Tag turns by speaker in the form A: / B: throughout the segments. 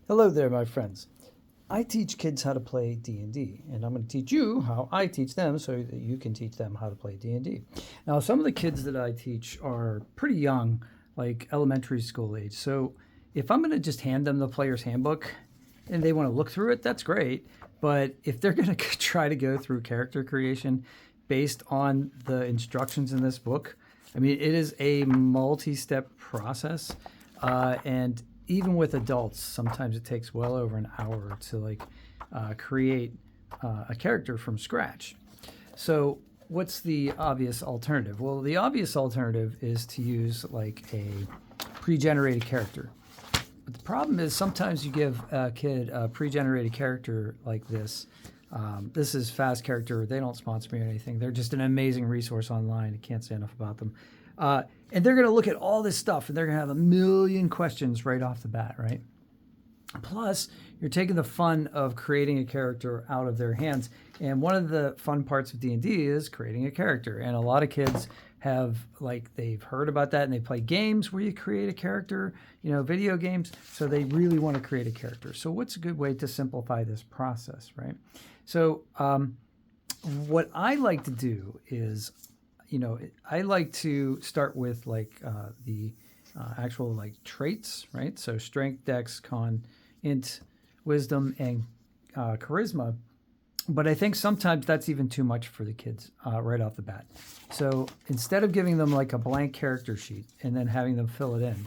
A: Hello there, my friends. I teach kids how to play D&D, and I'm going to teach you how I teach them so that you can teach them how to play D&D. Now, some of the kids that I teach are pretty young, like elementary school age. So if I'm going to just hand them the player's handbook and they want to look through it, that's great. But if they're going to try to go through character creation based on the instructions in this book, I mean, it is a multi-step process, and even with adults, sometimes it takes well over an hour to create a character from scratch. So what's the obvious alternative? Well, the obvious alternative is to use like a pre-generated character. But the problem is sometimes you give a kid a pre-generated character like this. This is Fast Character. They don't sponsor me or anything. They're just an amazing resource online. I can't say enough about them. And they're going to look at all this stuff and they're going to have a million questions right off the bat, right? Plus, you're taking the fun of creating a character out of their hands. And one of the fun parts of D&D is creating a character. And a lot of kids have, they've heard about that and they play games where you create a character, video games. So they really want to create a character. So what's a good way to simplify this process, right? So what I like to do is, I like to start with the actual traits, right? So strength, dex, con, int, wisdom, and charisma. But I think sometimes that's even too much for the kids right off the bat. So instead of giving them like a blank character sheet and then having them fill it in,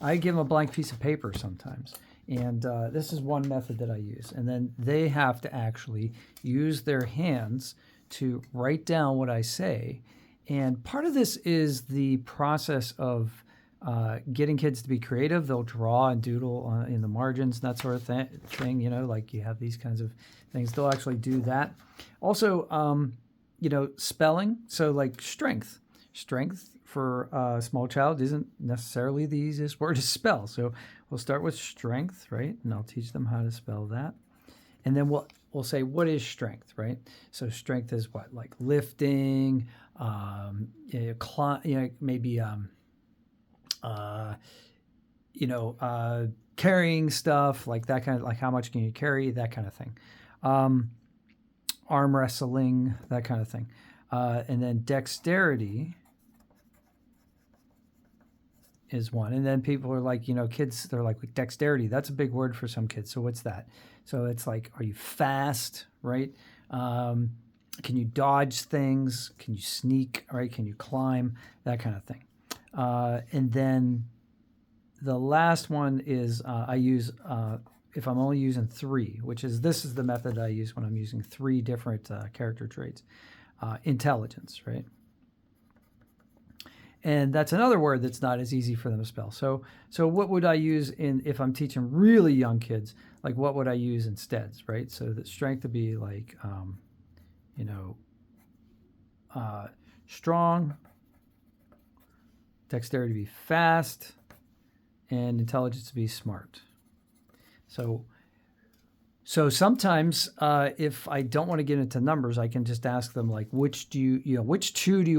A: I give them a blank piece of paper sometimes. And this is one method that I use. And then they have to actually use their hands to write down what I say. And part of this is the process of getting kids to be creative. They'll draw and doodle in the margins, that sort of thing, like you have these kinds of things. They'll actually do that. Also, spelling. So like strength. Strength for a small child isn't necessarily the easiest word to spell. So we'll start with strength, right? And I'll teach them how to spell that. And then we'll say, what is strength, right? So strength is what? Like lifting, maybe carrying stuff, like that kind of, like how much can you carry, that kind of thing. Arm wrestling, that kind of thing. And then dexterity is one. And then people are like, kids, they're like, dexterity, that's a big word for some kids. So what's that? So it's like, are you fast, right? Can you dodge things? Can you sneak, right? Can you climb? That kind of thing. And then the last one is I use, if I'm only using three, this is the method I use when I'm using three different character traits. Intelligence, right? And that's another word that's not as easy for them to spell. So what would I use if I'm teaching really young kids? Like what would I use instead, right? So the strength would be like, strong, dexterity to be fast, and intelligence to be smart. So sometimes if I don't want to get into numbers, I can just ask them like, which two do you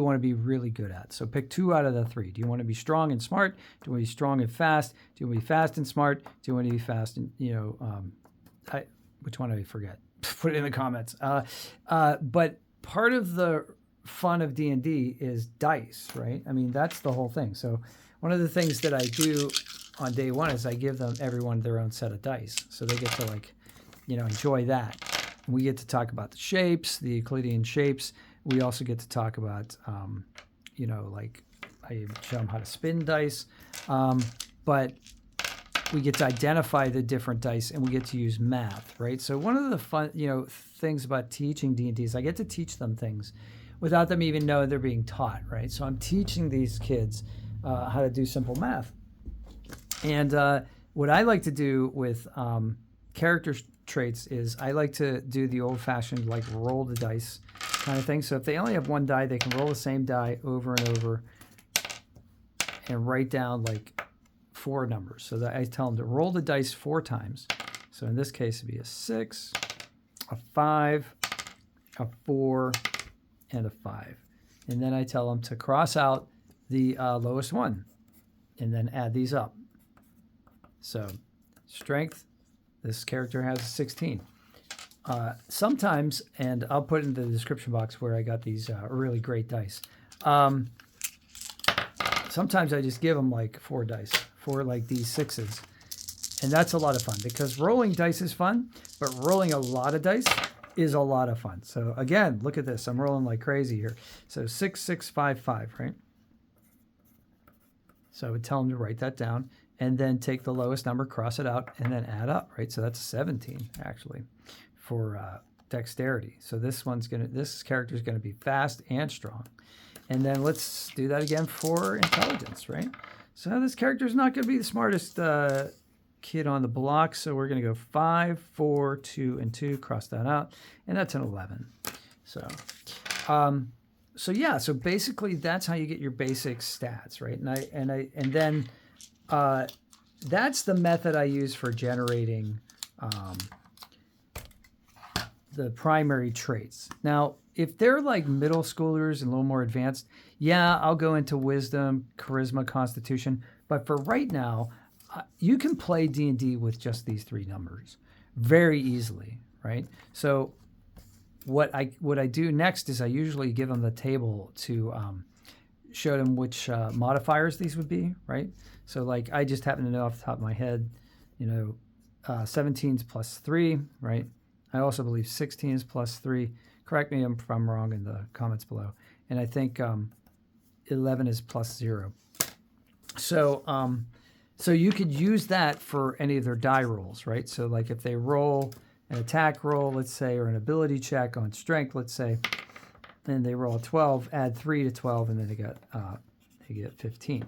A: want to be really good at? So pick two out of the three. Do you want to be strong and smart? Do you want to be strong and fast? Do you want to be fast and smart? Do you want to be fast and, which one did I forget? Put it in the comments. But part of the fun of D&D is dice, right? I mean, that's the whole thing. So one of the things that I do on day one is I give them everyone their own set of dice. So they get to enjoy that. We get to talk about the shapes, the Euclidean shapes. We also get to talk about, I show them how to spin dice. But we get to identify the different dice and we get to use math, right? So one of the fun, things about teaching D&D is I get to teach them things without them even knowing they're being taught, right? So I'm teaching these kids how to do simple math. And what I like to do with character traits is I like to do the old-fashioned roll the dice kind of thing. So if they only have one die, they can roll the same die over and over and write down four numbers. So that I tell them to roll the dice 4 times. So in this case, it'd be a 6, a 5, a 4, and a 5. And then I tell them to cross out the lowest one and then add these up. So strength, This character has a 16. Sometimes, and I'll put in the description box where I got these really great dice. Sometimes I just give them like 4 dice for like these 6s. And that's a lot of fun because rolling dice is fun, but rolling a lot of dice is a lot of fun. So again, look at this. I'm rolling like crazy here. So 6, 6, 5, 5, right? So I would tell them to write that down and then take the lowest number, cross it out, and then add up, right? So that's 17 actually for dexterity. So this character is gonna be fast and strong. And then let's do that again for intelligence, right? So this character is not gonna be the smartest kid on the block, so we're gonna go 5, 4, 2, and 2, cross that out, and that's an 11. So, so basically that's how you get your basic stats, right? And then that's the method I use for generating the primary traits. Now, if they're like middle schoolers and a little more advanced, yeah, I'll go into wisdom, charisma, constitution. But for right now, you can play D&D with just these 3 numbers very easily, right? So what I do next is I usually give them the table to show them which modifiers these would be, right? So like I just happen to know off the top of my head, 17 is plus 3, right? I also believe 16 is plus 3. Correct me if I'm wrong in the comments below. And I think 11 is plus 0. So so you could use that for any of their die rolls, right? So like if they roll an attack roll, let's say, or an ability check on strength, let's say, and they roll a 12, add 3 to 12, and then they get 15.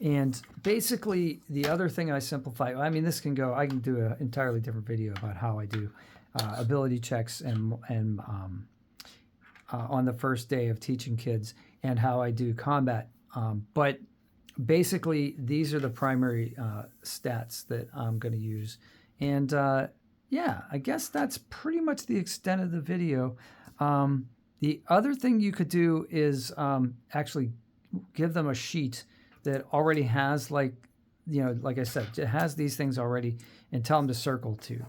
A: And basically the other thing I simplify, I mean, I can do an entirely different video about how I do ability checks and on the first day of teaching kids and how I do combat. But basically, these are the primary stats that I'm going to use. And yeah, I guess that's pretty much the extent of the video. The other thing you could do is actually give them a sheet that already has, like I said, it has these things already, and tell them to circle 2.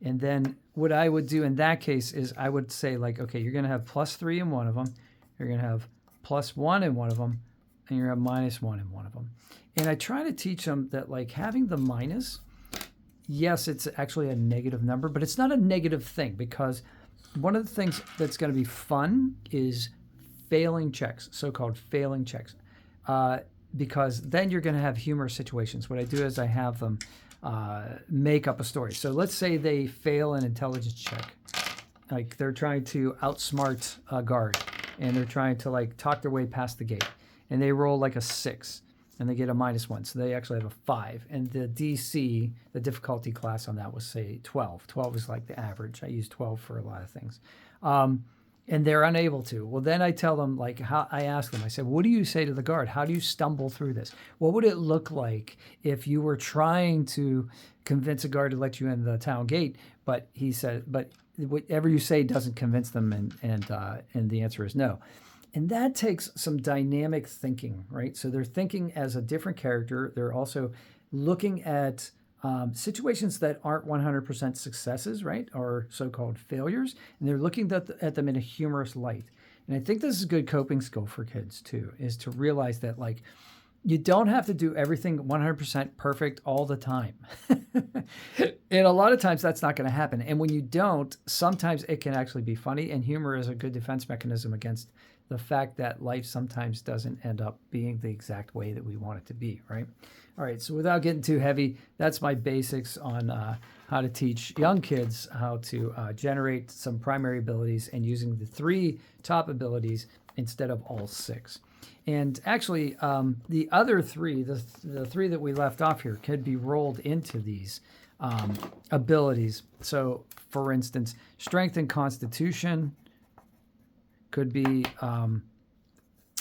A: And then what I would do in that case is I would say, like, okay, you're going to have plus 3 in one of them. You're going to have plus 1 in one of them. And you're going to have minus 1 in one of them. And I try to teach them that, like, having the minus, yes, it's actually a negative number, but it's not a negative thing, because one of the things that's going to be fun is failing checks, so-called failing checks, because then you're going to have humorous situations. What I do is I have them make up a story. So let's say they fail an intelligence check. Like they're trying to outsmart a guard, and they're trying to like talk their way past the gate, and they roll like a 6, and they get a -1. So they actually have a 5. And the DC, the difficulty class on that was, say, 12. 12 is like the average. I use 12 for a lot of things. And they're unable to. Well, then I tell them, like, how I ask them, I said, what do you say to the guard? How do you stumble through this? What would it look like if you were trying to convince a guard to let you in the town gate, but he said, but whatever you say doesn't convince them, and the answer is no. And that takes some dynamic thinking, right? So they're thinking as a different character. They're also looking at situations that aren't 100% successes, right, or so-called failures, and they're looking at them in a humorous light. And I think this is a good coping skill for kids too, is to realize that, like, you don't have to do everything 100% perfect all the time. And a lot of times that's not going to happen. And when you don't, sometimes it can actually be funny, and humor is a good defense mechanism against the fact that life sometimes doesn't end up being the exact way that we want it to be, right? All right, so without getting too heavy, that's my basics on how to teach young kids how to generate some primary abilities and using the 3 top abilities instead of all 6. And actually, the other 3, the 3 that we left off here, could be rolled into these abilities. So, for instance, strength and constitution could be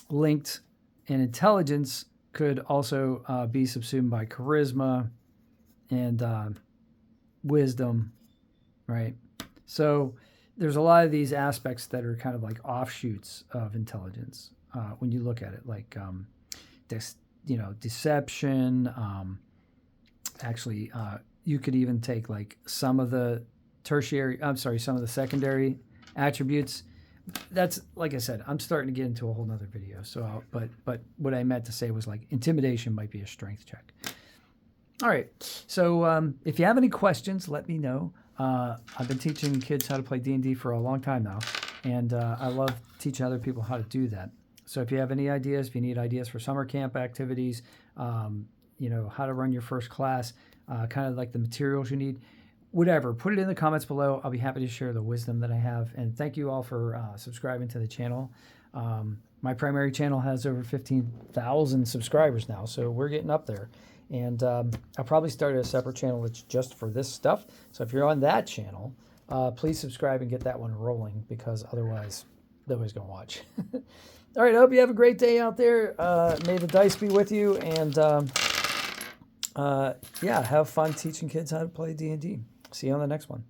A: linked, and intelligence could also be subsumed by charisma and wisdom, right? So there's a lot of these aspects that are kind of like offshoots of intelligence when you look at it, like deception, actually you could even take like some of the some of the secondary attributes. That's, like I said, I'm starting to get into a whole nother video. So, but what I meant to say was like intimidation might be a strength check. All right. So if you have any questions, let me know. I've been teaching kids how to play D&D for a long time now, and I love teaching other people how to do that. So if you have any ideas, if you need ideas for summer camp activities, you know, how to run your first class, kind of like the materials you need, whatever, put it in the comments below. I'll be happy to share the wisdom that I have. And thank you all for subscribing to the channel. My primary channel has over 15,000 subscribers now, so we're getting up there. And I'll probably start a separate channel that's just for this stuff. So if you're on that channel, please subscribe and get that one rolling, because otherwise nobody's going to watch. All right, I hope you have a great day out there. May the dice be with you. And yeah, have fun teaching kids how to play D&D. See you on the next one.